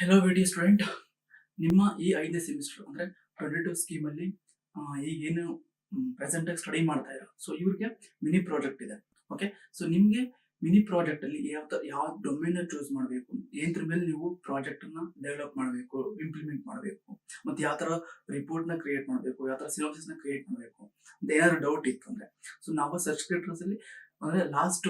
Hello video student, ನಿಮ್ಮ ಈ 5ನೇ ಸೆಮಿಸ್ಟರ್ ಅಂದರೆ 22 ಸ್ಕೀಮಲ್ಲಿ ಈಗೇನು ಪ್ರೆಸೆಂಟಾಗಿ ಸ್ಟಡಿ ಮಾಡ್ತಾ ಇರೋ, ಸೊ ಇವ್ರಿಗೆ ಮಿನಿ ಪ್ರಾಜೆಕ್ಟ್ ಇದೆ. ಓಕೆ, ಸೊ ನಿಮಗೆ ಮಿನಿ ಪ್ರಾಜೆಕ್ಟಲ್ಲಿ ಯಾವ ಡೊಮೇನ ಚೂಸ್ ಮಾಡಬೇಕು, ಏನ್ರ ಮೇಲೆ ನೀವು ಪ್ರಾಜೆಕ್ಟನ್ನು ಡೆವಲಪ್ ಮಾಡಬೇಕು, ಇಂಪ್ಲಿಮೆಂಟ್ ಮಾಡಬೇಕು, ಮತ್ತು ಯಾವ ಥರ ರಿಪೋರ್ಟ್ನ ಕ್ರಿಯೇಟ್ ಮಾಡಬೇಕು, ಯಾವ ಥರ ಸಿನಾಪ್ಸಿಸ್ನ ಕ್ರಿಯೇಟ್ ಮಾಡಬೇಕು ಅಂತ ಏನಾದ್ರು ಡೌಟ್ ಇತ್ತು ಅಂದರೆ, ಸೊ ನಾವು ಸರ್ಟಿಫಿಕೇಟ್ಸಲ್ಲಿ ಅಂದರೆ ಲಾಸ್ಟ್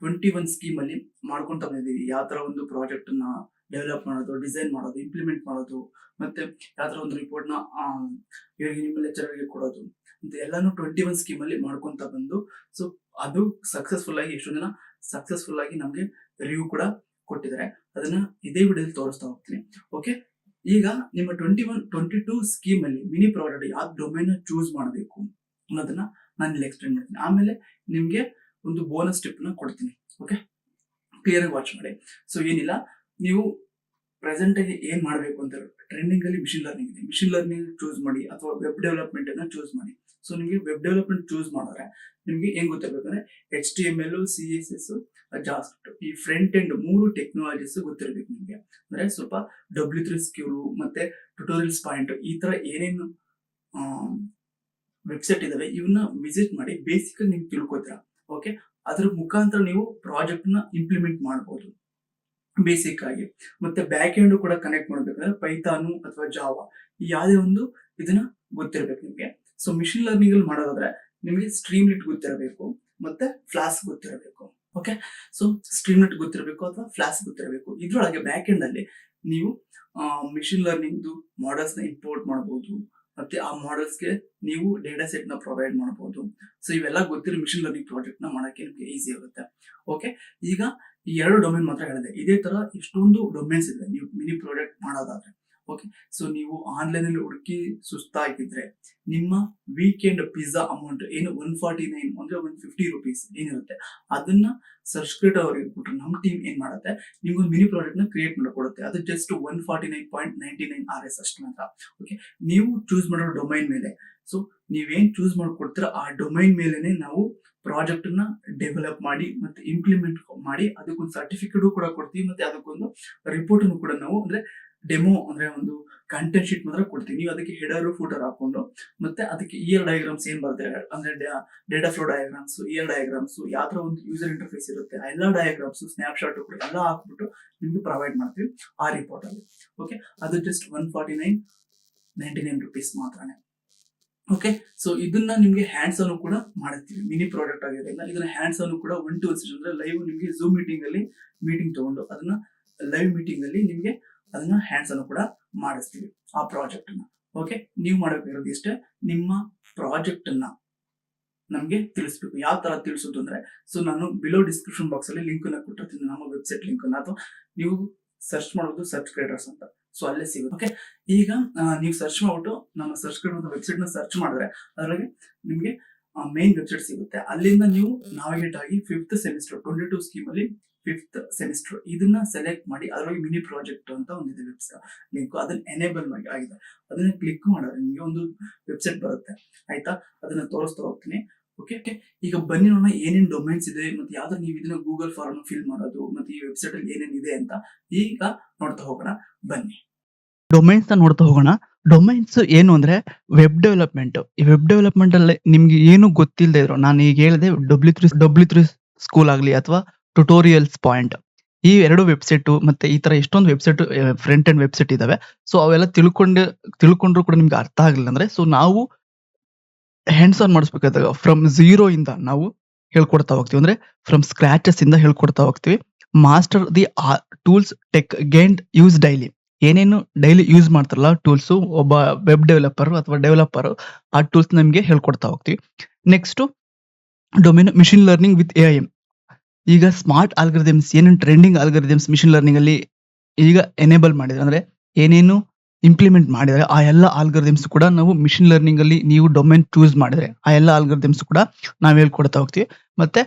21 ಸ್ಕೀಮಲ್ಲಿ ಮಾಡ್ಕೊತಾ ಬಂದಿದ್ದೀವಿ. ಯಾವ ಥರ ಒಂದು ಪ್ರಾಜೆಕ್ಟನ್ನು ಡೆವಲಪ್ ಮಾಡೋದು, ಡಿಸೈನ್ ಮಾಡೋದು, ಇಂಪ್ಲಿಮೆಂಟ್ ಮಾಡೋದು, ಮತ್ತೆ ಯಾವ ಥರ ಒಂದು ರಿಪೋರ್ಟ್ನ ನಿಮ್ಮ ಲೆಕ್ಚರರ್ಗೆ ಕೊಡೋದು ಅಂತ ಎಲ್ಲಾನು 21 ಸ್ಕೀಮಲ್ಲಿ ಮಾಡ್ಕೊತಾ ಬಂದು, ಸೊ ಅದು ಸಕ್ಸಸ್ಫುಲ್ ಆಗಿ ಎಷ್ಟೊಂದು ಜನ ಸಕ್ಸಸ್ಫುಲ್ ಆಗಿ ನಮಗೆ ರಿವ್ಯೂ ಕೂಡ ಕೊಟ್ಟಿದ್ದಾರೆ. ಅದನ್ನ ಇದೇ ವಿಡಿಯೋದಲ್ಲಿ ತೋರಿಸ್ತಾ ಹೋಗ್ತೀನಿ. ಓಕೆ, ಈಗ ನಿಮ್ಮ 22 ಸ್ಕೀಮಲ್ಲಿ ಮಿನಿ ಪ್ರಾಜೆಕ್ಟ್ ಯಾವ ಡೊಮೇನ್ ಚೂಸ್ ಮಾಡಬೇಕು ಅನ್ನೋದನ್ನ ನಾನು ಇಲ್ಲಿ ಎಕ್ಸ್ಪ್ಲೇನ್ ಮಾಡ್ತೀನಿ. ಆಮೇಲೆ ನಿಮಗೆ ಒಂದು ಬೋನಸ್ ಟಿಪ್ನ ಕೊಡ್ತೀನಿ. ಓಕೆ, ಕ್ಲಿಯರ್ ಆಗಿ ವಾಚ್ ಮಾಡಿ. ಸೊ ಏನಿಲ್ಲ, ನೀವು ಪ್ರೆಸೆಂಟ್ ಆಗಿ ಏನ್ ಮಾಡಬೇಕು ಅಂತ ಟ್ರೆಂಡಿಂಗ್ ಅಲ್ಲಿ ಮಿಷಿನ್ ಲರ್ನಿಂಗ್ ಇದೆ. ಮಿಷಿನ್ ಲರ್ನಿಂಗ್ ಚೂಸ್ ಮಾಡಿ ಅಥವಾ ವೆಬ್ ಡೆವಲಪ್ಮೆಂಟ್ ಅನ್ನ ಚೂಸ್ ಮಾಡಿ. ಸೊ ನಿಮಗೆ ವೆಬ್ ಡೆವಲಪ್ಮೆಂಟ್ ಚೂಸ್ ಮಾಡಿದ್ರೆ ನಿಮಗೆ ಏನ್ ಗೊತ್ತಿರ್ಬೇಕಂದ್ರೆ HTML, CSS, ಜಾವಾಸ್ಕ್ರಿಪ್ಟ್, ಈ ಫ್ರಂಟ್ ಎಂಡ್ 3 ಟೆಕ್ನಾಲಜೀಸ್ ಗೊತ್ತಿರ್ಬೇಕು ನಿಮಗೆ. ಅಂದ್ರೆ ಸ್ವಲ್ಪ W3 ಸ್ಕಿಲ್ ಮತ್ತೆ ಟ್ಯುಟೋರಿಯಲ್ಸ್ ಪಾಯಿಂಟ್, ಈ ತರ ಏನೇನು ವೆಬ್ಸೈಟ್ ಇದಾವೆ ಇವನ್ನ ವಿಸಿಟ್ ಮಾಡಿ ಬೇಸಿಕ್ ನೀವು ತಿಳ್ಕೊತೀರಾ. ಓಕೆ, ಅದ್ರ ಮುಖಾಂತರ ನೀವು ಪ್ರಾಜೆಕ್ಟ್ ನ ಇಂಪ್ಲಿಮೆಂಟ್ ಮಾಡಬಹುದು ಬೇಸಿಕ್ ಆಗಿ. ಮತ್ತೆ ಬ್ಯಾಕ್ ಎಂಡ್ ಕೂಡ ಕನೆಕ್ಟ್ ಮಾಡ್ಬೇಕಂದ್ರೆ ಪೈಥಾನು ಅಥವಾ ಜಾವಾ, ಯಾವುದೇ ಒಂದು ಇದನ್ನ ಗೊತ್ತಿರಬೇಕು ನಿಮಗೆ. ಸೊ ಮಿಷಿನ್ ಲರ್ನಿಂಗ್ ಅಲ್ಲಿ ಮಾಡೋದಾದ್ರೆ ನಿಮಗೆ ಸ್ಟ್ರೀಮ್ಲಿಟ್ ಗೊತ್ತಿರಬೇಕು ಮತ್ತೆ ಫ್ಲಾಸ್ಕ್ ಗೊತ್ತಿರಬೇಕು. ಓಕೆ, ಸೊ ಸ್ಟ್ರೀಮ್ಲಿಟ್ ಗೊತ್ತಿರಬೇಕು ಅಥವಾ ಫ್ಲಾಸ್ಕ್ ಗೊತ್ತಿರಬೇಕು. ಇದ್ರೊಳಗೆ ಬ್ಯಾಕ್ ಎಂಡ್ ಅಲ್ಲಿ ನೀವು ಮಿಷಿನ್ ಲರ್ನಿಂಗ್ ಮಾಡೆಲ್ಸ್ ನ ಇಂಪೋರ್ಟ್ ಮಾಡಬಹುದು, ಮತ್ತೆ ಆ ಮಾಡೆಲ್ಸ್ಗೆ ನೀವು ಡೇಟಾ ಸೆಟ್ ನ ಪ್ರೊವೈಡ್ ಮಾಡಬಹುದು. ಸೊ ಇವೆಲ್ಲ ಗೊತ್ತಿರೋ ಮಿಷಿನ್ ಲರ್ನಿಂಗ್ ಪ್ರಾಜೆಕ್ಟ್ ನ ಮಾಡಕ್ಕೆ ನಿಮಗೆ ಈಸಿ ಆಗುತ್ತೆ. ಓಕೆ, ಈಗ ಈ 2 ಡೊಮೇನ್ ಮಾತ್ರ ಹೇಳಿದೆ. ಇದೇ ತರ ಎಷ್ಟೊಂದು ಡೊಮೇನ್ಸ್ ಇದೆ ನೀವು ಮಿನಿ ಪ್ರಾಜೆಕ್ಟ್ ಮಾಡೋದಾದ್ರೆ. ಓಕೆ, ಸೊ ನೀವು ಆನ್ಲೈನ್ ಅಲ್ಲಿ ಹುಡುಕಿ ಸುಸ್ತಾಗಿದ್ರೆ ನಿಮ್ಮ ವೀಕೆಂಡ್ ಪಿಜ್ಜಾ ಅಮೌಂಟ್ ಏನು 149 ಅಂದ್ರೆ 150 ರುಪೀಸ್ ಏನಿರುತ್ತೆ ಅದನ್ನ ಸಬ್ಸ್ಕ್ರೈಬ್ ಅವರಿಗೆ ಕೊಟ್ಟರೆ ನಮ್ಮ ಟೀಮ್ ಏನ್ ಮಾಡುತ್ತೆ, ನಿಮ್ಗೊಂದು ಮಿನಿ ಪ್ರಾಜೆಕ್ಟ್ ನ ಕ್ರಿಯೇಟ್ ಮಾಡಿಕೊಡುತ್ತೆ. ಅದು ಜಸ್ಟ್ 149.99 RS ಅಷ್ಟು ಮಾತ್ರ. ಓಕೆ, ನೀವು ಚೂಸ್ ಮಾಡೋ ಡೊಮೈನ್ ಮೇಲೆ, ಸೊ ನೀವೇನ್ ಚೂಸ್ ಮಾಡ್ಕೊಡ್ತೀರ ಆ ಡೊಮೈನ್ ಮೇಲೆನೆ ನಾವು ಪ್ರಾಜೆಕ್ಟ್ ನ ಡೆವಲಪ್ ಮಾಡಿ ಮತ್ತೆ ಇಂಪ್ಲಿಮೆಂಟ್ ಮಾಡಿ ಅದಕ್ಕೊಂದು ಸರ್ಟಿಫಿಕೇಟ್ ಕೂಡ ಕೊಡ್ತೀವಿ. ಮತ್ತೆ ಅದಕ್ಕೊಂದು ರಿಪೋರ್ಟ್ ಕೂಡ ನಾವು ಅಂದ್ರೆ ಡೆಮೋ ಅಂದ್ರೆ ಒಂದು ಕಂಟೆಂಟ್ ಶೀಟ್ ಮಾತ್ರ ಕೊಡ್ತೀವಿ. ನೀವು ಅದಕ್ಕೆ ಹೆಡರ್ ಫೂಟರ್ ಹಾಕೊಂಡು ಮತ್ತೆ ಅದಕ್ಕೆ ಇಯರ್ ಡಯಾಗ್ರಾಮ್ಸ್ ಏನ್ ಬರ್ತದೆ ಅಂದ್ರೆ data flow diagrams, year diagrams, ಯಾವ ತರ ಒಂದು ಯೂಸರ್ ಇಂಟರ್ಫೇಸ್ ಇರುತ್ತೆ ಆ ಎಲ್ಲ ಡಯಾಗ್ರಾಮ್ಸ್, ಸ್ನ್ಯಾಪ್ ಶಾಟ್ ಕೂಡ ಎಲ್ಲ ಹಾಕ್ಬಿಟ್ಟು ನಿಮ್ಗೆ ಪ್ರೊವೈಡ್ ಮಾಡ್ತೀವಿ ಆ ರಿಪೋರ್ಟ್ ಅಲ್ಲಿ. ಓಕೆ, ಅದು ಜಸ್ಟ್ 149.99 ರುಪೀಸ್ ಮಾತ್ರನೇ. ಓಕೆ, ಸೊ ಇದನ್ನ ನಿಮ್ಗೆ ಹ್ಯಾಂಡ್ಸ್ ಆನ್ ಕೂಡ ಮಾಡುತ್ತೀವಿ. ಮಿನಿ ಪ್ರಾಜೆಕ್ಟ್ ಆಗಿರೋದ್ರಿಂದ ಇದನ್ನ ಹ್ಯಾಂಡ್ಸ್ ಆನ್ ಕೂಡ 1 to 1 ಸೆಷನ್ ಅಂದ್ರೆ ಲೈವ್ ನಿಮ್ಗೆ ಝೂಮ್ ಮೀಟಿಂಗ್ ಅಲ್ಲಿ ಮೀಟಿಂಗ್ ತಗೊಂಡು ಅದನ್ನ ಲೈವ್ ಮೀಟಿಂಗ್ ಅಲ್ಲಿ ನಿಮ್ಗೆ ಅದನ್ನ ಹ್ಯಾಂಡ್ಸ್ ಆನ್ ಕೂಡ ಮಾಡಿಸ್ತೀವಿ ಆ ಪ್ರಾಜೆಕ್ಟ್ ನ. ಓಕೆ, ನೀವು ಮಾಡಬೇಕಾಗಿರೋದು ಇಷ್ಟೇ, ನಿಮ್ಮ ಪ್ರಾಜೆಕ್ಟ್ ಅನ್ನ ನಮ್ಗೆ ತಿಳಿಸ್ಬೇಕು. ಯಾವ ತರ ತಿಳಿಸೋದು ಅಂದ್ರೆ, ಸೊ ನಾನು ಬಿಲೋ ಡಿಸ್ಕ್ರಿಪ್ಷನ್ ಬಾಕ್ಸ್ ಅಲ್ಲಿ ಲಿಂಕ್ ಅನ್ನ ಕೊಟ್ಟಿರ್ತೀನಿ, ನಮ್ಮ ವೆಬ್ಸೈಟ್ ಲಿಂಕ್ ಅನ್ನ, ಅಥವಾ ನೀವು ಸರ್ಚ್ ಮಾಡೋದು ಸರ್ಚ್ ಕ್ರಿಯೇಟರ್ಸ್ ಅಂತ, ಸೊ ಅಲ್ಲೇ ಸಿಗುತ್ತೆ. ಓಕೆ, ಈಗ ನೀವು ಸರ್ಚ್ ಮಾಡ್ಬಿಟ್ಟು ನಮ್ಮ ಸರ್ಚ್ ಕ್ರಿಯೇಟರ್ ವೆಬ್ಸೈಟ್ ನ ಸರ್ಚ್ ಮಾಡಿದ್ರೆ ಅದರೊಳಗೆ ನಿಮ್ಗೆ ಮೇನ್ ವೆಬ್ಸೈಟ್ ಸಿಗುತ್ತೆ. ಅಲ್ಲಿಂದ ನೀವು ನಾವಿಗೇಟ್ ಆಗಿ 5th ಸೆಮಿಸ್ಟರ್ 22 ಸ್ಕೀಮ್ ಅಲ್ಲಿ 5th ಸೆಮಿಸ್ಟರ್ ಇದನ್ನ ಸೆಲೆಕ್ಟ್ ಮಾಡಿ ಅದರೊಳಗೆ ಮಿನಿ ಪ್ರಾಜೆಕ್ಟ್ ಅಂತ ಒಂದಿದೆ ವೆಬ್ಸೈಟ್ ಲಿಂಕ್, ಅದನ್ನ ಎನೇಬಲ್ ಆಗಿದೆ. ಅದನ್ನ ಕ್ಲಿಕ್ ಮಾಡಿದ್ರೆ ನಿಮಗೆ ಒಂದು ವೆಬ್ಸೈಟ್ ಬರುತ್ತೆ. ಆಯ್ತಾ, ಅದನ್ನ ತೋರಿಸ್ತಾ ಹೋಗ್ತೀನಿ. ಓಕೆ, ಈಗ ಬನ್ನಿ ನೋಡೋಣ ಏನೇನು ಡೊಮೈನ್ಸ್ ಇದೆ ಮತ್ತೆ ಯಾವ್ದು ನೀವು ಇದನ್ನ ಗೂಗಲ್ ಫಾರ್ಮ್ ಫಿಲ್ ಮಾಡೋದು ಮತ್ತೆ ಈ ವೆಬ್ಸೈಟ್ ಅಲ್ಲಿ ಏನೇನು ಇದೆ ಅಂತ ಈಗ ನೋಡ್ತಾ ಹೋಗೋಣ. ಬನ್ನಿ, ಡೊಮೈನ್ಸ್ ನೋಡ್ತಾ ಹೋಗೋಣ. ಡೊಮೈನ್ಸ್ ಏನು ಅಂದ್ರೆ ವೆಬ್ ಡೆವಲಪ್ಮೆಂಟ್. ಈ ವೆಬ್ ಡೆವಲಪ್ಮೆಂಟ್ ಅಲ್ಲಿ ನಿಮ್ಗೆ ಏನು ಗೊತ್ತಿಲ್ಲದೆ ಇದ್ರು, ನಾನು ಈಗ ಹೇಳಿದೆ W3 ಸ್ಕೂಲ್ ಆಗ್ಲಿ ಅಥವಾ ಟ್ಯುಟೋರಿಯಲ್ಸ್ ಪಾಯಿಂಟ್, ಈ 2 ವೆಬ್ಸೈಟ್ ಮತ್ತೆ ಈ ತರ ಎಷ್ಟೊಂದು ವೆಬ್ಸೈಟ್ ಫ್ರಂಟ್ ಎಂಡ್ ವೆಬ್ಸೈಟ್ ಇದಾವೆ. ಸೊ ಅವೆಲ್ಲ ತಿಳ್ಕೊಂಡ್ರು ಕೂಡ ನಿಮ್ಗೆ ಅರ್ಥ ಆಗಲಿಲ್ಲ ಅಂದ್ರೆ, ಸೊ ನಾವು ಹ್ಯಾಂಡ್ಸ್ ಆನ್ ಮಾಡಿಸ್ಬೇಕಾದಾಗ ಫ್ರಮ್ 0 ಇಂದ ನಾವು ಹೇಳ್ಕೊಡ್ತಾ ಹೋಗ್ತೀವಿ. ಅಂದ್ರೆ ಫ್ರಮ್ ಸ್ಕ್ರಾಚಸ್ ಇಂದ ಹೇಳ್ಕೊಡ್ತಾ ಹೋಗ್ತೀವಿ. Master the tools tech gained use daily. ಏನೇನು ಡೈಲಿ ಯೂಸ್ ಮಾಡ್ತಾರಲ್ಲ ಟೂಲ್ಸ್, ಒಬ್ಬ ವೆಬ್ ಡೆವಲಪರ್ ಅಥವಾ ಡೆವಲಪರ್ ಆ ಟೂಲ್ಸ್ ನಮಗೆ ಹೇಳ್ಕೊಡ್ತಾ ಹೋಗ್ತೀವಿ. Next domain machine learning with AI. ಈಗ ಸ್ಮಾರ್ಟ್ ಆಲ್ಗರಿದಮ್ಸ್, ಏನೇನು ಟ್ರೆಂಡಿಂಗ್ ಆಲ್ಗರಿದಮ್ಸ್ ಮಿಷಿನ್ ಲರ್ನಿಂಗ್ ಅಲ್ಲಿ ಈಗ ಎನೇಬಲ್ ಮಾಡಿದ್ರೆ, ಅಂದ್ರೆ ಏನೇನು ಇಂಪ್ಲಿಮೆಂಟ್ ಮಾಡಿದ್ರೆ ಆ ಎಲ್ಲ ಆಲ್ಗರಿದಮ್ಸ್ ಕೂಡ ನಾವು ಮಿಷಿನ್ ಲರ್ನಿಂಗ್ ಅಲ್ಲಿ ನೀವು ಡೊಮೇನ್ ಚೂಸ್ ಮಾಡಿದ್ರೆ ಆ ಎಲ್ಲ ಆಲ್ಗರಿದಮ್ಸ್ ಕೂಡ ನಾವು ಹೇಳ್ಕೊಡ್ತಾ ಹೋಗ್ತೀವಿ. ಮತ್ತೆ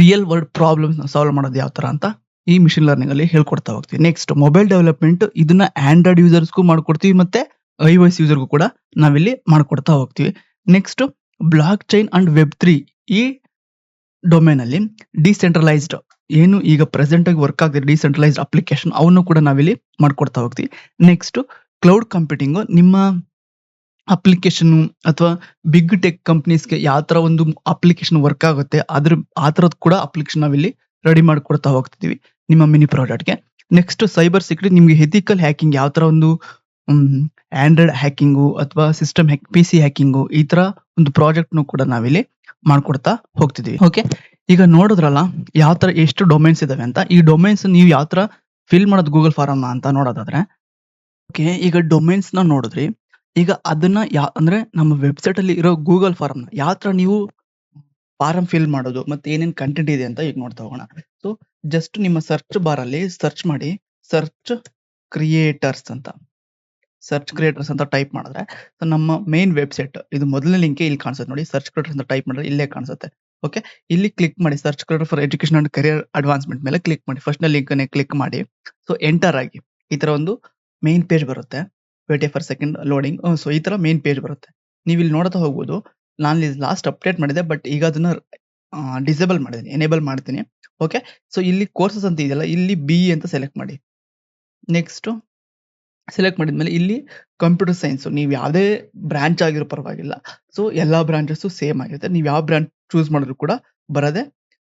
ರಿಯಲ್ ವರ್ಲ್ಡ್ ಪ್ರಾಬ್ಲಮ್ಸ್ ಸಾಲ್ವ್ ಮಾಡೋದು ಯಾವ ತರ ಅಂತ ಈ ಮಿಷಿನ್ ಲರ್ನಿಂಗ್ ಅಲ್ಲಿ ಹೇಳ್ಕೊಡ್ತಾ ಹೋಗ್ತೀವಿ. ನೆಕ್ಸ್ಟ್ ಮೊಬೈಲ್ ಡೆವಲಪ್ಮೆಂಟ್, ಇದನ್ನ ಆಂಡ್ರಾಯ್ಡ್ ಯೂಸರ್ಸ್ಗೂ ಮಾಡ್ಕೊಡ್ತೀವಿ ಮತ್ತೆ iOS ಯೂಸರ್ಗೂ ಕೂಡ ನಾವಿಲ್ಲಿ ಮಾಡ್ಕೊಡ್ತಾ ಹೋಗ್ತೀವಿ. Next block chain and Web3, ಈ ಡೊಮೇನ್ ಅಲ್ಲಿ ಡಿಸೆಂಟ್ರಲೈಸ್ಡ್ ಏನು ಈಗ ಪ್ರೆಸೆಂಟ್ ಆಗಿ ವರ್ಕ್ ಆಗ್ತಿದೆ ಡಿಸೆಂಟ್ರಲೈಸ್ಡ್ ಅಪ್ಲಿಕೇಶನ್ ಅವನ್ನು ಕೂಡ ನಾವಿಲ್ಲಿ ಮಾಡ್ಕೊಡ್ತಾ ಹೋಗ್ತೀವಿ. ನೆಕ್ಸ್ಟ್ ಕ್ಲೌಡ್ ಕಂಪ್ಯೂಟಿಂಗು ನಿಮ್ಮ ಅಪ್ಲಿಕೇಶನ್ ಅಥವಾ ಬಿಗ್ ಟೆಕ್ ಕಂಪನೀಸ್‌ಗೆ ಯಾವ ತರ ಒಂದು ಅಪ್ಲಿಕೇಶನ್ ವರ್ಕ್ ಆಗುತ್ತೆ ಆ ತರದ್ ಕೂಡ ಅಪ್ಲಿಕೇಶನ್ ನಾವಿಲ್ಲಿ ರೆಡಿ ಮಾಡ್ಕೊಡ್ತಾ ಹೋಗ್ತಿದೀವಿ ನಿಮ್ಮ ಮಿನಿ ಪ್ರಾಜೆಕ್ಟ್‌ಗೆ. ನೆಕ್ಸ್ಟ್ ಸೈಬರ್ ಸೆಕ್ಯೂರಿಟಿ ನಿಮ್ಗೆ ಎಥಿಕಲ್ ಹ್ಯಾಕಿಂಗ್ ಯಾವ ತರ ಒಂದು ಆಂಡ್ರಾಯ್ಡ್ ಹ್ಯಾಕಿಂಗು ಅಥವಾ ಸಿಸ್ಟಮ್ ಹ್ಯಾಕ್ ಪಿಸಿ ಹ್ಯಾಕಿಂಗು ಈ ತರ ಒಂದು ಪ್ರಾಜೆಕ್ಟ್‌ನು ಕೂಡ ನಾವಿಲ್ಲಿ ಮಾಡ್ಕೊಡ್ತಾ ಹೋಗ್ತಿದೀವಿ. ಓಕೆ. ಈಗ ನೋಡಿದ್ರಲ್ಲ ಯಾವ ತರ ಎಷ್ಟು ಡೊಮೇನ್ಸ್ ಇದಾವೆ ಅಂತ. ಈ ಡೊಮೇನ್ಸ್ ನೀವು ಯಾವ ತರ ಫಿಲ್ ಮಾಡೋದು ಗೂಗಲ್ ಫಾರ್ಮ್‌ನ ಅಂತ ನೋಡೋದಾದ್ರೆ ಓಕೆ. ಈಗ ಡೊಮೇನ್ಸ್‌ನ ನೋಡಿದ್ರಿ. ಈಗ ಅದನ್ನ ಅಂದ್ರೆ ನಮ್ಮ ವೆಬ್‌ಸೈಟ್ ಅಲ್ಲಿ ಇರೋ ಗೂಗಲ್ ಫಾರ್ಮ್‌ನ ಯಾವ ತರ ನೀವು ಫಾರ್ಮ್ ಫಿಲ್ ಮಾಡೋದು ಮತ್ತೆ ಏನೇನ್ ಕಂಟೆಂಟ್ ಇದೆ ಅಂತ ಈಗ ನೋಡ್ತಾ ಹೋಗೋಣ. ಸೊ ಜಸ್ಟ್ ನಿಮ್ಮ ಸರ್ಚ್ ಬಾರ್ ಅಲ್ಲಿ ಸರ್ಚ್ ಮಾಡಿ ಸರ್ಚ್ ಕ್ರಿಯೇಟರ್ಸ್ ಅಂತ. ಸರ್ಚ್ ಕ್ರಿಯೇಟರ್ಸ್ ಅಂತ ಟೈಪ್ ಮಾಡಿದ್ರೆ ನಮ್ಮ ಮೇನ್ ವೆಬ್‌ಸೈಟ್ ಇದು ಮೊದಲನೇ ಲಿಂಕ್ ಇಲ್ಲಿ ಕಾಣಿಸುತ್ತೆ ನೋಡಿ. ಸರ್ಚ್ ಕ್ರಿಯೇಟರ್ಸ್ ಅಂತ ಟೈಪ್ ಮಾಡಿದ್ರೆ ಇಲ್ಲೇ ಕಾಣಿಸುತ್ತೆ. ಓಕೆ. ಇಲ್ಲಿ ಕ್ಲಿಕ್ ಮಾಡಿ search creator for education and career advancement ಮೇಲೆ ಕ್ಲಿಕ್ ಮಾಡಿ. ಫಸ್ಟ್ ಲಿಂಕ್ ಅನ್ನು ಕ್ಲಿಕ್ ಮಾಡಿ. ಸೊ ಎಂಟರ್ ಆಗಿ ಈ ತರ ಒಂದು ಮೇನ್ ಪೇಜ್ ಬರುತ್ತೆ. Wait for second loading. So ಈ ತರ ಮೇನ್ ಪೇಜ್ ಬರುತ್ತೆ. ನೀವು ಇಲ್ಲಿ ನೋಡ್ತಾ ಹೋಗ್ಬೋದು. ನಾನು ಇಲ್ಲಿ ಲಾಸ್ಟ್ ಅಪ್ಡೇಟ್ ಮಾಡಿದೆ ಬಟ್ ಈಗ ಅದನ್ನ ಡಿಸೇಬಲ್ ಮಾಡಿದ್ದೀನಿ, ಎನೇಬಲ್ ಮಾಡ್ತೀನಿ. ಓಕೆ. ಸೊ ಇಲ್ಲಿ ಕೋರ್ಸಸ್ ಅಂತ ಇದೆಯಲ್ಲ ಇಲ್ಲಿ BE ಅಂತ ಸೆಲೆಕ್ಟ್ ಮಾಡಿ. ನೆಕ್ಸ್ಟ್ ಸೆಲೆಕ್ಟ್ ಮಾಡಿದ್ಮೇಲೆ ಇಲ್ಲಿ ಕಂಪ್ಯೂಟರ್ ಸೈನ್ಸ್ ನೀವು ಯಾವುದೇ ಬ್ರಾಂಚ್ ಆಗಿರೋ ಪರವಾಗಿಲ್ಲ. ಸೊ ಎಲ್ಲಾ ಬ್ರಾಂಚಸ್ ಸೇಮ್ ಆಗಿರುತ್ತೆ. ನೀವು ಯಾವ ಬ್ರಾಂಚ್ ಚೂಸ್ ಮಾಡಿದ್ರು ಕೂಡ ಬರದೆ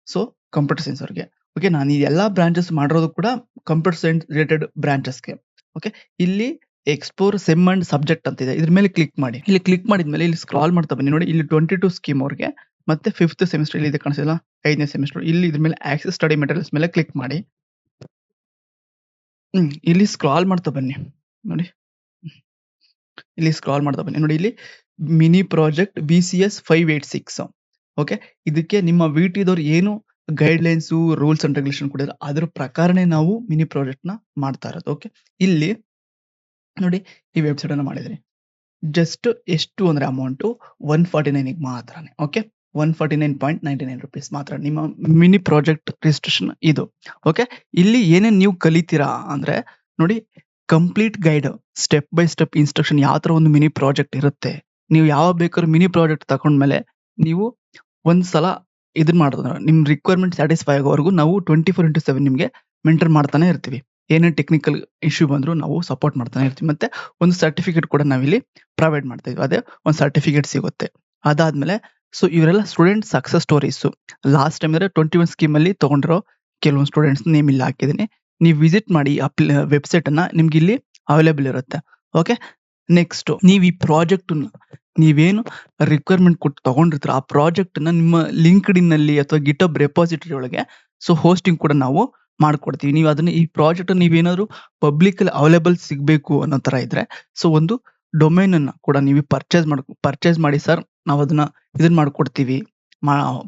ಸೊ ಕಂಪ್ಯೂಟರ್ ಸೈನ್ಸ್ ಅವ್ರಿಗೆ. ಓಕೆ. ನಾನು ಈ ಎಲ್ಲಾ ಬ್ರಾಂಚಸ್ ಮಾಡಿರೋದು ಕೂಡ ಕಂಪ್ಯೂಟರ್ ಸೈನ್ಸ್ ರಿಲೇಟೆಡ್ ಬ್ರಾಂಚಸ್ಗೆ. ಓಕೆ. ಇಲ್ಲಿ ಎಕ್ಸ್ಪ್ಲೋರ್ ಸೆಮ್ ಅಂಡ್ ಸಬ್ಜೆಕ್ಟ್ ಅಂತ ಇದೆ. ಇದ್ರ ಮೇಲೆ ಕ್ಲಿಕ್ ಮಾಡಿ. ಇಲ್ಲಿ ಕ್ಲಿಕ್ ಮಾಡಿದ್ಮೇಲೆ ಇಲ್ಲಿ ಸ್ಕ್ರಾಲ್ ಮಾಡ್ತಾ ಬನ್ನಿ ನೋಡಿ. ಇಲ್ಲಿ 22 ಸ್ಕೀಮ್ ಅವ್ರಿಗೆ ಮತ್ತೆ 5th ಸೆಮಿಸ್ಟರ್ ಇಲ್ಲಿ ಇದೆ ಕಾಣಿಸಿಲ್ಲ 5ನೇ ಸೆಮಿಸ್ಟರ್. ಇಲ್ಲಿ ಇದ್ರ ಮೇಲೆ ಆಕ್ಸೆಸ್ ಸ್ಟಡಿ ಮೆಟೀರಿಯಲ್ಸ್ ಮೇಲೆ ಕ್ಲಿಕ್ ಮಾಡಿ. ಇಲ್ಲಿ ಸ್ಕ್ರಾಲ್ ಮಾಡ್ತಾ ಬನ್ನಿ ನೋಡಿ. ಇಲ್ಲಿ ಸ್ಕ್ರಾಲ್ ಮಾಡ್ತಾ ಬನ್ನಿ ನೋಡಿ. ಇಲ್ಲಿ ಮಿನಿ ಪ್ರಾಜೆಕ್ಟ್ BCS 586. ಓಕೆ. ಇದಕ್ಕೆ ನಿಮ್ಮ VTದವ್ರು ಏನು ಗೈಡ್ಲೈನ್ಸ್ ರೂಲ್ಸ್ ಅಂಡ್ ರೆಗ್ಯುಲೇಷನ್ ಕೊಡಿದ್ರೆ ಅದ್ರ ಪ್ರಕಾರನೇ ನಾವು ಮಿನಿ ಪ್ರಾಜೆಕ್ಟ್ ನ ಮಾಡ್ತಾ ಇರೋದು. ಓಕೆ. ಇಲ್ಲಿ ನೋಡಿ ಈ ವೆಬ್ಸೈಟ್ ಅನ್ನ ಮಾಡಿದ್ರಿ. ಜಸ್ಟ್ ಎಷ್ಟು ಅಂದ್ರೆ ಅಮೌಂಟ್ 149 ಮಾತ್ರನೇ. ಓಕೆ. 149.99 rupees ಮಾತ್ರ ನಿಮ್ಮ ಮಿನಿ ಪ್ರಾಜೆಕ್ಟ್ ರಿಜಿಸ್ಟ್ರೇಷನ್ ಇದು. ಓಕೆ. ಇಲ್ಲಿ ಏನೇನ್ ನೀವು ಕಲಿತೀರಾ ಅಂದ್ರೆ ನೋಡಿ complete guide step by step instruction ಯಾವ ತರ ಒಂದು ಮಿನಿ ಪ್ರಾಜೆಕ್ಟ್ ಇರುತ್ತೆ. ನೀವು ಯಾವ ಬೇಕಾದ್ರೂ ಮಿನಿ ಪ್ರಾಜೆಕ್ಟ್ ತಗೊಂಡ್ಮೇಲೆ ನೀವು ಒಂದ್ಸಲ ಇದನ್ನ ಮಾಡಿದ್ರೆ ನಿಮ್ ರಿಕ್ವೈರ್ಮೆಂಟ್ ಸ್ಯಾಟಿಸ್ಫೈ ಆಗೋವರೆಗೂ ನಾವು 24/7 ನಿಮ್ಗೆ ಮೆಂಟರ್ ಮಾಡ್ತಾನೆ ಇರ್ತೀವಿ. ಏನೇ ಟೆಕ್ನಿಕಲ್ ಇಶ್ಯೂ ಬಂದ್ರು ನಾವು ಸಪೋರ್ಟ್ ಮಾಡ್ತಾನೆ ಇರ್ತೀವಿ. ಮತ್ತೆ ಒಂದು ಸರ್ಟಿಫಿಕೇಟ್ ಕೂಡ ನಾವಿಲ್ಲಿ ಪ್ರೊವೈಡ್ ಮಾಡ್ತಾ ಇದೀವಿ. ಅದೇ ಒಂದು ಸರ್ಟಿಫಿಕೇಟ್ ಸಿಗುತ್ತೆ. ಅದಾದ್ಮೇಲೆ ಸೊ ಇವರೆಲ್ಲ student success stories. Last time ಅಂದ್ರೆ 21 ಸ್ಕೀಮ್ ಅಲ್ಲಿ ತಗೊಂಡಿರೋ ಕೆಲವೊಂದು ಸ್ಟೂಡೆಂಟ್ಸ್ ನೇಮ್ ಇಲ್ಲಿ ಹಾಕಿದೀನಿ. ನೀವು ವಿಸಿಟ್ ಮಾಡಿ ವೆಬ್ಸೈಟ್ ಅನ್ನ ನಿಮ್ಗೆ ಇಲ್ಲಿ ಅವೈಲೇಬಲ್ ಇರುತ್ತೆ. ಓಕೆ. ನೆಕ್ಸ್ಟ್ ನೀವು ಈ ಪ್ರಾಜೆಕ್ಟ್ ನೀವೇನು ರಿಕ್ವೈರ್ಮೆಂಟ್ ಕೊಟ್ಟು ತಗೊಂಡಿರ್ತೀರ ಆ ಪ್ರಾಜೆಕ್ಟ್ ನ ನಿಮ್ಮ ಲಿಂಕ್ಡ್ ಇನ್ ಅಲ್ಲಿ ಅಥವಾ ಗಿಟಬ್ ರೆಪಾಸಿಟರಿ ಒಳಗೆ ಸೊ ಹೋಸ್ಟಿಂಗ್ ಕೂಡ ನಾವು ಮಾಡ್ಕೊಡ್ತೀವಿ. ನೀವು ಅದನ್ನ ಈ ಪ್ರಾಜೆಕ್ಟ್ ನೀವೇನಾದ್ರು ಪಬ್ಲಿಕ್ ಅಲ್ಲಿ ಅವೈಲೇಬಲ್ ಸಿಗ್ಬೇಕು ಅನ್ನೋ ತರ ಇದ್ರೆ ಸೊ ಒಂದು ಡೊಮೈನ್ ಅನ್ನ ಕೂಡ ನೀವು ಪರ್ಚೇಸ್ ಮಾಡಿ ಸರ್ ನಾವು ಅದನ್ನ ಇದನ್ನ ಮಾಡ್ಕೊಡ್ತೀವಿ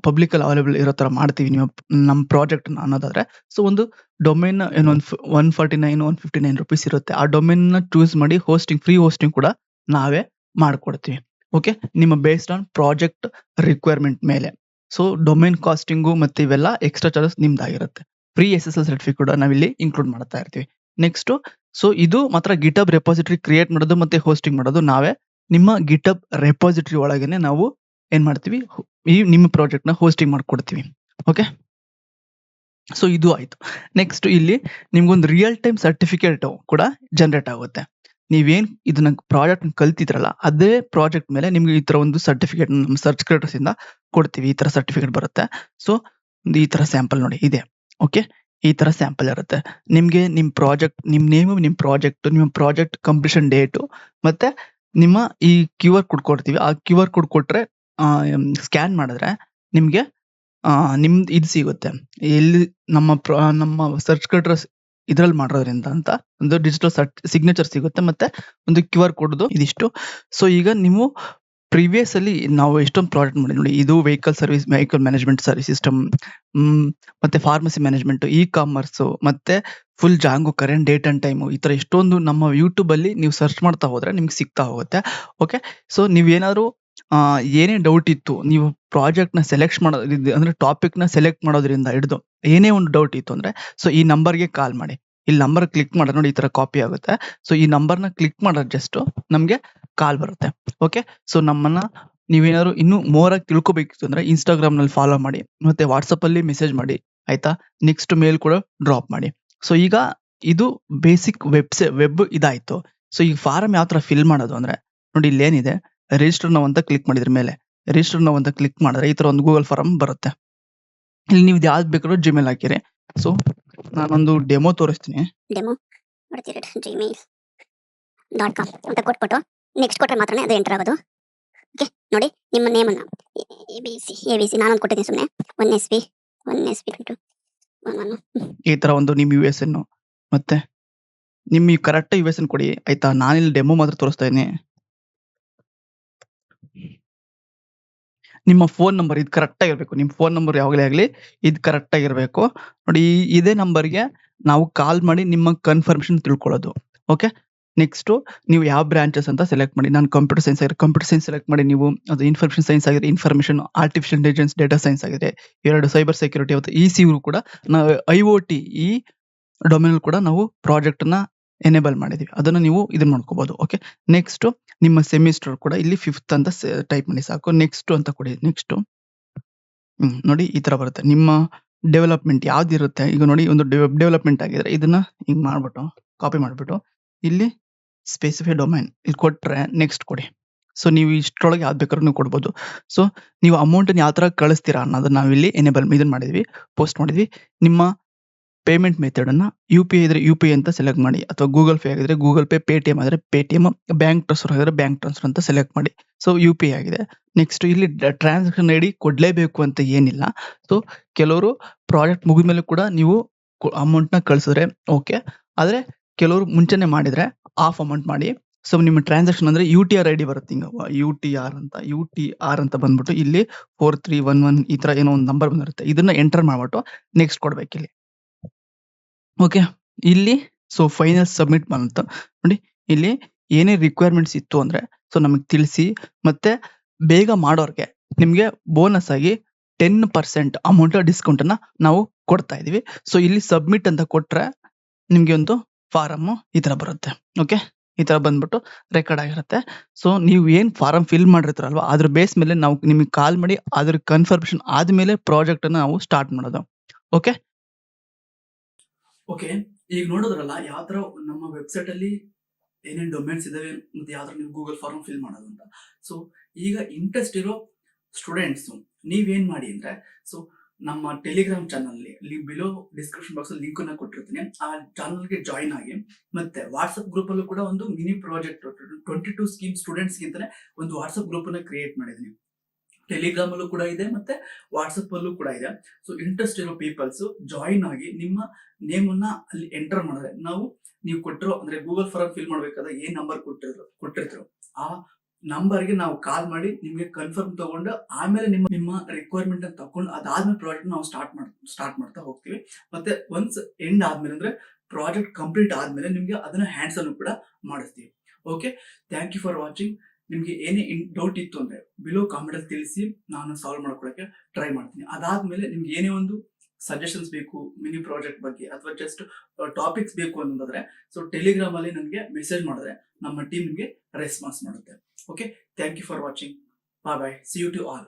ಪಬ್ಲಿಕ್ ಅಲ್ಲಿ ಅವೈಲೇಬಲ್ ಇರೋ ತರ ಮಾಡ್ತೀವಿ ನೀವು ನಮ್ಮ ಪ್ರಾಜೆಕ್ಟ್ ಅನ್ನೋದಾದ್ರೆ ಸೊ ಒಂದು ಡೊಮೈನ್ ಏನೊಂದು 149 rupees ಇರುತ್ತೆ. ಆ ಡೊಮೈನ್ ನ ಚೂಸ್ ಮಾಡಿ ಫ್ರೀ ಹೋಸ್ಟಿಂಗ್ ಕೂಡ ನಾವೇ ಮಾಡ್ಕೊಡ್ತೀವಿ. ಓಕೆ. ನಿಮ್ಮ ಬೇಸ್ಡ್ ಆನ್ ಪ್ರಾಜೆಕ್ಟ್ ರಿಕ್ವೈರ್ಮೆಂಟ್ ಮೇಲೆ. ಸೊ ಡೊಮೈನ್ ಕಾಸ್ಟಿಂಗು ಮತ್ತೆ ಇವೆಲ್ಲ ಎಕ್ಸ್ಟ್ರಾ ಚಾರ್ಜಸ್ ನಿಮ್ದಾಗಿರುತ್ತೆ. ಫ್ರೀ SSL ಸರ್ಟಿಫಿಕೇಟ್ ಕೂಡ ನಾವಿಲ್ಲಿ ಇನ್ಕ್ಲೂಡ್ ಮಾಡ್ತಾ ಇರ್ತೀವಿ. ನೆಕ್ಸ್ಟ್ ಸೊ ಇದು ಮಾತ್ರ ಗಿಟಬ್ ರೆಪಾಸಿಟರಿ ಕ್ರಿಯೇಟ್ ಮಾಡೋದು ಮತ್ತೆ ಹೋಸ್ಟಿಂಗ್ ಮಾಡೋದು ನಾವೇ. ನಿಮ್ಮ ಗಿಟಬ್ ರೆಪಾಸಿಟರಿ ಒಳಗೇನೆ ನಾವು ಏನ್ ಮಾಡ್ತೀವಿ ಈ ನಿಮ್ಮ ಪ್ರಾಜೆಕ್ಟ್ ನ ಹೋಸ್ಟಿಂಗ್ ಮಾಡ್ಕೊಡ್ತೀವಿ. ಓಕೆ. ಸೊ ಇದು ಆಯ್ತು. ನೆಕ್ಸ್ಟ್ ಇಲ್ಲಿ ನಿಮ್ಗೊಂದು ರಿಯಲ್ ಟೈಮ್ ಸರ್ಟಿಫಿಕೇಟ್ ಕೂಡ ಜನರೇಟ್ ಆಗುತ್ತೆ. ನೀವೇನ್ ಇದನ್ನ ಪ್ರಾಜೆಕ್ಟ್ ಕಲ್ತಿದ್ರಲ್ಲ ಅದೇ ಪ್ರಾಜೆಕ್ಟ್ ಮೇಲೆ ನಿಮ್ಗೆ ಈ ತರ ಒಂದು ಸರ್ಟಿಫಿಕೇಟ್ ನಮ್ಮ ಸರ್ಚ್ ಕ್ರಿಯೇಟರ್ಸ್ ಇಂದ ಕೊಡ್ತೀವಿ. ಈ ತರ ಸರ್ಟಿಫಿಕೇಟ್ ಬರುತ್ತೆ. ಸೊ ಈ ತರ ಸ್ಯಾಂಪಲ್ ನೋಡಿ ಇದೆ. ಓಕೆ. ಈ ತರ ಸ್ಯಾಂಪಲ್ ಇರುತ್ತೆ. ನಿಮ್ಗೆ ನಿಮ್ ಪ್ರಾಜೆಕ್ಟ್ ನಿಮ್ ನೇಮು ನಿಮ್ಮ ಪ್ರಾಜೆಕ್ಟ್ ಕಂಪ್ಲೀಷನ್ ಡೇಟು ಮತ್ತೆ ನಿಮ್ಮ ಈ QR ಕೋಡ್ ಕೊಡ್ತೀವಿ. ಆ QR ಕೋಡ್ ಕೊಟ್ರೆ ಸ್ಕ್ಯಾನ್ ಮಾಡಿದ್ರೆ ನಿಮ್ಗೆ ನಿಮ್ದು ಇದು ಸಿಗುತ್ತೆ. ಎಲ್ಲಿ ನಮ್ಮ ಸರ್ಚ್ ಕ್ರಿಯೇಟರ್ಸ್ ಇದ್ರಲ್ಲಿ ಮಾಡೋದ್ರಿಂದ ಅಂತ ಒಂದು ಡಿಜಿಟಲ್ ಸಿಗ್ನೇಚರ್ ಸಿಗುತ್ತೆ ಮತ್ತೆ ಒಂದು QR ಕೋಡ್ದು ಇದಿಷ್ಟು. ಸೊ ಈಗ ನೀವು ಪ್ರಿವಿಯಸ್ ಅಲ್ಲಿ ನಾವು ಎಷ್ಟೊಂದು ಪ್ರಾಜೆಕ್ಟ್ ಮಾಡಿ ನೋಡಿ. ಇದು ವೆಹಿಕಲ್ ಮ್ಯಾನೇಜ್ಮೆಂಟ್ ಸರ್ವಿಸ್ ಸಿಸ್ಟಮ್ ಮತ್ತೆ ಫಾರ್ಮಸಿ ಮ್ಯಾನೇಜ್ಮೆಂಟ್ ಕಾಮರ್ಸ್ ಮತ್ತೆ full Django current date and time ಈ ತರ ಎಷ್ಟೊಂದು ನಮ್ಮ ಯೂಟ್ಯೂಬ್ ಅಲ್ಲಿ ನೀವು ಸರ್ಚ್ ಮಾಡ್ತಾ ಹೋದ್ರೆ ನಿಮ್ಗೆ ಸಿಗ್ತಾ ಹೋಗುತ್ತೆ. ಓಕೆ. ಸೊ ನೀವೇನಾದ್ರು ಏನೇ ಡೌಟ್ ಇತ್ತು ನೀವು ಪ್ರಾಜೆಕ್ಟ್ ನ ಸೆಲೆಕ್ಟ್ ಮಾಡೋದು ಅಂದ್ರೆ ಟಾಪಿಕ್ ನ ಸೆಲೆಕ್ಟ್ ಮಾಡೋದ್ರಿಂದ ಹಿಡಿದು ಏನೇ ಒಂದು ಡೌಟ್ ಇತ್ತು ಅಂದ್ರೆ ಸೊ ಈ ನಂಬರ್ಗೆ ಕಾಲ್ ಮಾಡಿ. ಇಲ್ಲಿ ನಂಬರ್ ಕ್ಲಿಕ್ ಮಾಡಿದ್ರೆ ನೋಡಿ ಈ ತರ ಕಾಪಿ ಆಗುತ್ತೆ. ಸೊ ಈ ನಂಬರ್ನ ಕ್ಲಿಕ್ ಮಾಡೋದು ಜಸ್ಟ್ ನಮ್ಗೆ ಕಾಲ್ ಬರುತ್ತೆ. ಓಕೆ. ಸೊ ನಮ್ಮನ್ನ ನೀವೇನಾದ್ರು ಇನ್ನೂ ಮೋರ್ ಆಗಿ ತಿಳ್ಕೊಬೇಕಿತ್ತು ಅಂದ್ರೆ ಇನ್ಸ್ಟಾಗ್ರಾಮ್ ನಲ್ಲಿ ಫಾಲೋ ಮಾಡಿ ಮತ್ತೆ ವಾಟ್ಸಪ್ ಅಲ್ಲಿ ಮೆಸೇಜ್ ಮಾಡಿ. ಆಯ್ತಾ? ನೆಕ್ಸ್ಟ್ ಮೇಲ್ ಕೂಡ ಡ್ರಾಪ್ ಮಾಡಿ. ಸೊ ಈಗ ಇದು ಬೇಸಿಕ್ ವೆಬ್ ಇದಾಯ್ತು. ಸೊ ಈ ಫಾರಂ ಯಾವ ತರ ಫಿಲ್ ಮಾಡೋದು ಅಂದ್ರೆ ನೋಡಿ ಇಲ್ಲೇನಿದೆ ರಿಜಿಸ್ಟರ್ ನೌ ಅಂತ ಕ್ಲಿಕ್ ಮಾಡಿದ್ರ ಮೇಲೆ ರಿಜಿಸ್ಟರ್ ನೌ ಅಂತ ಕ್ಲಿಕ್ ಮಾಡಿದ್ರೆ ಈ ತರ ಒಂದು ಗೂಗಲ್ ಫಾರಂ ಬರುತ್ತೆ. ಇಲ್ಲಿ ನೀವು ಯಾವ್ದು ಬೇಕಾದ್ರೂ ಜಿಮೇಲ್ ಹಾಕಿರಿ. ಸೊ ನಾನೊಂದು ಡೆಮೋ ತೋರಿಸ್ತೀನಿ. ಡೆಮೋ ಮಾಡ್ತೀರಿ gmail.com ಅಂತ ಕೊಟ್ಬಿಟ್ಟು ನೆಕ್ಸ್ಟ್ ಕೊಟ್ಟರೆ ಮಾತ್ರನೇ ಅದು ಎಂಟರ್ ಆಗೋದು. ಓಕೆ ನೋಡಿ ನಿಮ್ಮ ನೇಮನ್ನು ABC ನಾನೊಂದು ಕೊಟ್ಟಿದ್ದೀನಿ ಸುಮ್ಮನೆ 1SP 1 ಈ ತರ ಒಂದು ನಿಮ್ಮ USN ಮತ್ತೆ ನಿಮ್ಮ ಕರೆಕ್ಟ್ USN ಕೊಡಿ ಆಯ್ತಾ. ನಾನಿಲ್ಲಿ ಡೆಮೋ ಮಾತ್ರ ತೋರಿಸ್ತಾ ಇದ್ದೀನಿ. ನಿಮ್ಮ ಫೋನ್ ನಂಬರ್ ಇದು ಕರೆಕ್ಟ್ ಆಗಿರ್ಬೇಕು. ನಿಮ್ಮ ಫೋನ್ ನಂಬರ್ ಯಾವಾಗಲೇ ಆಗಲಿ ಇದು ಕರೆಕ್ಟ್ ಆಗಿರ್ಬೇಕು. ನೋಡಿ ಇದೇ ನಂಬರ್ಗೆ ನಾವು ಕಾಲ್ ಮಾಡಿ ನಿಮ್ಮ ಕನ್ಫರ್ಮೇಷನ್ ತಿಳ್ಕೊಳ್ಳೋದು. ಓಕೆ ನೆಕ್ಸ್ಟ್ ನೀವು ಯಾವ ಬ್ರಾಂಚಸ್ ಅಂತ ಸೆಲೆಕ್ಟ್ ಮಾಡಿ. ನಾನು ಕಂಪ್ಯೂಟರ್ ಸೈನ್ಸ್ ಆಗಿದ್ರೆ ಕಂಪ್ಯೂಟರ್ ಸೈನ್ಸ್ ಸೆಲೆಕ್ಟ್ ಮಾಡಿ. ನೀವು ಅದು ಇನ್ಫಾರ್ಮೇಷನ್ ಸೈನ್ಸ್ ಆಗಿದ್ರೆ information, artificial intelligence, data science ಆಗಿದೆ 2 ಸೈಬರ್ ಸೆಕ್ಯೂರಿಟಿ ಮತ್ತು ECU ಕೂಡ ನಾವು IoT ಈ ಡೊಮೇನ್ ಕೂಡ ನಾವು ಪ್ರಾಜೆಕ್ಟ್ ನ ಎನೇಬಲ್ ಮಾಡಿದೀವಿ. ಅದನ್ನ ನೀವು ಇದನ್ನ ಮಾಡ್ಕೋಬಹುದು. ಓಕೆ ನೆಕ್ಸ್ಟ್ ನಿಮ್ಮ ಸೆಮಿಸ್ಟರ್ ಕೂಡ ಇಲ್ಲಿ 5th ಅಂತ ಟೈಪ್ ಮಾಡಿ ಸಾಕು. ನೆಕ್ಸ್ಟ್ ಅಂತ ಕೊಡಿ. ನೆಕ್ಸ್ಟ್ ನೋಡಿ ಈ ತರ ಬರುತ್ತೆ. ನಿಮ್ಮ ಡೆವಲಪ್ಮೆಂಟ್ ಯಾವ್ದಿರುತ್ತೆ ಈಗ ನೋಡಿ ಒಂದು ವೆಬ್ ಡೆವಲಪ್ಮೆಂಟ್ ಆಗಿದ್ರೆ ಇದನ್ನ ಹಿಂಗ್ ಮಾಡ್ಬಿಟ್ಟು ಕಾಪಿ ಮಾಡ್ಬಿಟ್ಟು ಇಲ್ಲಿ ಸ್ಪೆಸಿಫೈ ಡೊಮೈನ್ ಇಲ್ಲಿ ಕೊಟ್ರೆ ನೆಕ್ಸ್ಟ್ ಕೊಡಿ. ಸೊ ನೀವು ಇಷ್ಟರೊಳಗೆ ಯಾವ್ದು ಬೇಕಾದ್ರೂ ನೀವು ಕೊಡ್ಬೋದು. ಸೊ ನೀವು ಅಮೌಂಟ್ ಯಾವ ತರ ಕಳಿಸ್ತೀರಾ ಅನ್ನೋದನ್ನ ನಾವು ಇಲ್ಲಿ ಎನೇಬಲ್ ಇದನ್ನ ಮಾಡಿದ್ವಿ, ಪೋಸ್ಟ್ ಮಾಡಿದ್ವಿ. ನಿಮ್ಮ ಪೇಮೆಂಟ್ ಮೆಥಡ್ ಅನ್ನ UPI ಇದ್ರೆ UPI ಅಂತ ಸೆಲೆಕ್ಟ್ ಮಾಡಿ, ಅಥವಾ ಗೂಗಲ್ ಪೇ ಆಗಿದ್ರೆ ಗೂಗಲ್ ಪೇ, ಪೇಟಿಎಂ ಆಗಿದ್ರೆ ಪೇಟಿಎಂ, ಬ್ಯಾಂಕ್ ಟ್ರಾನ್ಸ್ಫರ್ ಆಗಿದ್ರೆ ಬ್ಯಾಂಕ್ ಟ್ರಾನ್ಸ್ಫರ್ ಅಂತ ಸೆಲೆಕ್ಟ್ ಮಾಡಿ. ಸೊ UPI ಆಗಿದೆ. ನೆಕ್ಸ್ಟ್ ಇಲ್ಲಿ ಟ್ರಾನ್ಸಾಕ್ಷನ್ ID ಕೊಡ್ಲೇಬೇಕು ಅಂತ ಏನಿಲ್ಲ. ಸೊ ಕೆಲವರು ಪ್ರಾಜೆಕ್ಟ್ ಮುಗಿದ ಮೇಲೆ ಕೂಡ ನೀವು ಅಮೌಂಟ್ ನ ಕಳ್ಸಿದ್ರೆ ಓಕೆ. ಆದ್ರೆ ಕೆಲವರು ಮುಂಚೆನೆ ಮಾಡಿದ್ರೆ ಆಫ್ ಅಮೌಂಟ್ ಮಾಡಿ. ಸೊ ನಿಮ್ಮ ಟ್ರಾನ್ಸಾಕ್ಷನ್ ಅಂದ್ರೆ UTR ID ಬರುತ್ತೆ. ಹಿಂಗ UTR ಅಂತ ಬಂದ್ಬಿಟ್ಟು ಇಲ್ಲಿ 4311 ಈ ತರ ಏನೋ ಒಂದು ನಂಬರ್ ಬಂದಿರುತ್ತೆ. ಇದನ್ನ ಎಂಟರ್ ಮಾಡ್ಬಿಟ್ಟು ನೆಕ್ಸ್ಟ್ ಕೊಡ್ಬೇಕು ಇಲ್ಲಿ. ಓಕೆ ಇಲ್ಲಿ ಸೊ ಫೈನಲ್ ಸಬ್ಮಿಟ್ ಬಂತ ನೋಡಿ. ಇಲ್ಲಿ ಏನೇ ರಿಕ್ವೈರ್ಮೆಂಟ್ಸ್ ಇತ್ತು ಅಂದ್ರೆ ಸೊ ನಮಗೆ ತಿಳಿಸಿ. ಮತ್ತೆ ಬೇಗ ಮಾಡೋರ್ಗೆ ನಿಮ್ಗೆ ಬೋನಸ್ ಆಗಿ 10% ಅಮೌಂಟ್ ಡಿಸ್ಕೌಂಟ್ ಅನ್ನ ನಾವು ಕೊಡ್ತಾ ಇದೀವಿ. ಸೊ ಇಲ್ಲಿ ಸಬ್ಮಿಟ್ ಅಂತ ಕೊಟ್ರೆ ನಿಮ್ಗೆ ಒಂದು ಫಾರಮ್ ಈ ತರ ಬರುತ್ತೆ. ಓಕೆ ಈ ತರ ಬಂದ್ಬಿಟ್ಟು ರೆಕಾರ್ಡ್ ಆಗಿರುತ್ತೆ. ಸೊ ನೀವು ಏನ್ ಫಾರಂ ಫಿಲ್ ಮಾಡಿರ್ತಾರಲ್ವಾ ಅದ್ರ ಬೇಸ್ ಮೇಲೆ ನಾವು ನಿಮಗೆ ಕಾಲ್ ಮಾಡಿ ಅದ್ರ ಕನ್ಫರ್ಮೇಷನ್ ಆದ್ಮೇಲೆ ಪ್ರಾಜೆಕ್ಟ್ ಅನ್ನ ನಾವು ಸ್ಟಾರ್ಟ್ ಮಾಡೋದು. ಓಕೆ ಓಕೆ ಈಗ ನೋಡಿದ್ರಲ್ಲ ಯಾವ ತರ ನಮ್ಮ ವೆಬ್ಸೈಟ್ ಅಲ್ಲಿ ಏನೇನ್ ಡೊಮೇನ್ಸ್ ಇದಾವೆ ಮತ್ತೆ ಯಾವ ತರ ನೀವು ಗೂಗಲ್ ಫಾರ್ಮ್ ಫಿಲ್ ಮಾಡೋದು ಅಂತ. ಸೊ ಈಗ ಇಂಟ್ರೆಸ್ಟ್ ಇರೋ ಸ್ಟೂಡೆಂಟ್ಸ್ ನೀವೇನ್ ಮಾಡಿ ಅಂದ್ರೆ ಸೊ ನಮ್ಮ Telegram channel below description box ಅಲ್ಲಿ ಲಿಂಕ್ ಅನ್ನ ಕೊಟ್ಟಿರ್ತೀನಿ. ಆ ಚಾನಲ್ಗೆ ಜಾಯಿನ್ ಆಗಿ ಮತ್ತೆ ವಾಟ್ಸ್ಆಪ್ ಗ್ರೂಪ್ ಅಲ್ಲೂ ಕೂಡ ಒಂದು ಮಿನಿ ಪ್ರಾಜೆಕ್ಟ್ 22 ಸ್ಕೀಮ್ ಸ್ಟೂಡೆಂಟ್ಸ್ ಗಿಂತಾನೆ ಒಂದು ವಾಟ್ಸ್ಆಪ್ ಗ್ರೂಪ್ ಅನ್ನ ಕ್ರಿಯೇಟ್ ಮಾಡಿದೀನಿ. ಟೆಲಿಗ್ರಾಮ್ ಅಲ್ಲೂ ಕೂಡ ಇದೆ ಮತ್ತೆ ವಾಟ್ಸ್ಆಪ್ ಅಲ್ಲೂ ಕೂಡ ಇದೆ. ಸೊ ಇಂಟ್ರೆಸ್ಟ್ ಇರೋ ಪೀಪಲ್ಸ್ ಜಾಯಿನ್ ಆಗಿ ನಿಮ್ಮ ನೇಮ್ ಅನ್ನ ಅಲ್ಲಿ ಎಂಟರ್ ಮಾಡಿದ್ರೆ ನೀವು ಕೊಟ್ಟಿರೋ ಅಂದ್ರೆ ಗೂಗಲ್ ಫಾರ್ಮ್ ಫಿಲ್ ಮಾಡ್ಬೇಕಾದ್ರೆ ಏನ್ ನಂಬರ್ ಕೊಟ್ಟಿರ್ತೀರೋ ಆ ನಂಬರ್ಗೆ ನಾವು ಕಾಲ್ ಮಾಡಿ ನಿಮ್ಗೆ ಕನ್ಫರ್ಮ್ ತಗೊಂಡು ಆಮೇಲೆ ನಿಮ್ಮ ರಿಕ್ವೈರ್ಮೆಂಟ್ ಅನ್ನು ತಗೊಂಡು ಅದಾದ್ಮೇಲೆ ಪ್ರಾಜೆಕ್ಟ್ ನಾವು ಸ್ಟಾರ್ಟ್ ಮಾಡ್ತಾ ಹೋಗ್ತೀವಿ. ಮತ್ತೆ ಒನ್ಸ್ ಎಂಡ್ ಆದ್ಮೇಲೆ ಅಂದ್ರೆ ಪ್ರಾಜೆಕ್ಟ್ ಕಂಪ್ಲೀಟ್ ಆದ್ಮೇಲೆ ನಿಮ್ಗೆ ಅದನ್ನ ಹ್ಯಾಂಡ್ಸ್ ಅನ್ನು ಕೂಡ ಮಾಡಿಸ್ತೀವಿ. Okay thank you for watching. ನಿಮ್ಗೆ ಏನೇ ಡೌಟ್ ಇತ್ತು ಅಂದ್ರೆ ಬಿಲೋ ಕಾಮೆಂಟ್ ಅಲ್ಲಿ ತಿಳಿಸಿ, ನಾನು ಸಾಲ್ವ್ ಮಾಡ್ಕೊಳಕ್ಕೆ ಟ್ರೈ ಮಾಡ್ತೀನಿ. ಅದಾದ್ಮೇಲೆ ನಿಮ್ಗೆ ಏನೇ ಒಂದು ಸಜೆಷನ್ಸ್ ಬೇಕು ಮಿನಿ ಪ್ರಾಜೆಕ್ಟ್ ಬಗ್ಗೆ ಅಥವಾ ಜಸ್ಟ್ ಟಾಪಿಕ್ಸ್ ಬೇಕು ಅನ್ನೋದಾದ್ರೆ ಸೊ ಟೆಲಿಗ್ರಾಮ್ ಅಲ್ಲಿ ನನಗೆ ಮೆಸೇಜ್ ಮಾಡಿದ್ರೆ ನಮ್ಮ ಟೀಮ್ ನಿಮಗೆ ರೆಸ್ಪಾನ್ಸ್ ಮಾಡುತ್ತೆ. Okay thank you for watching. Bye bye. See you to all.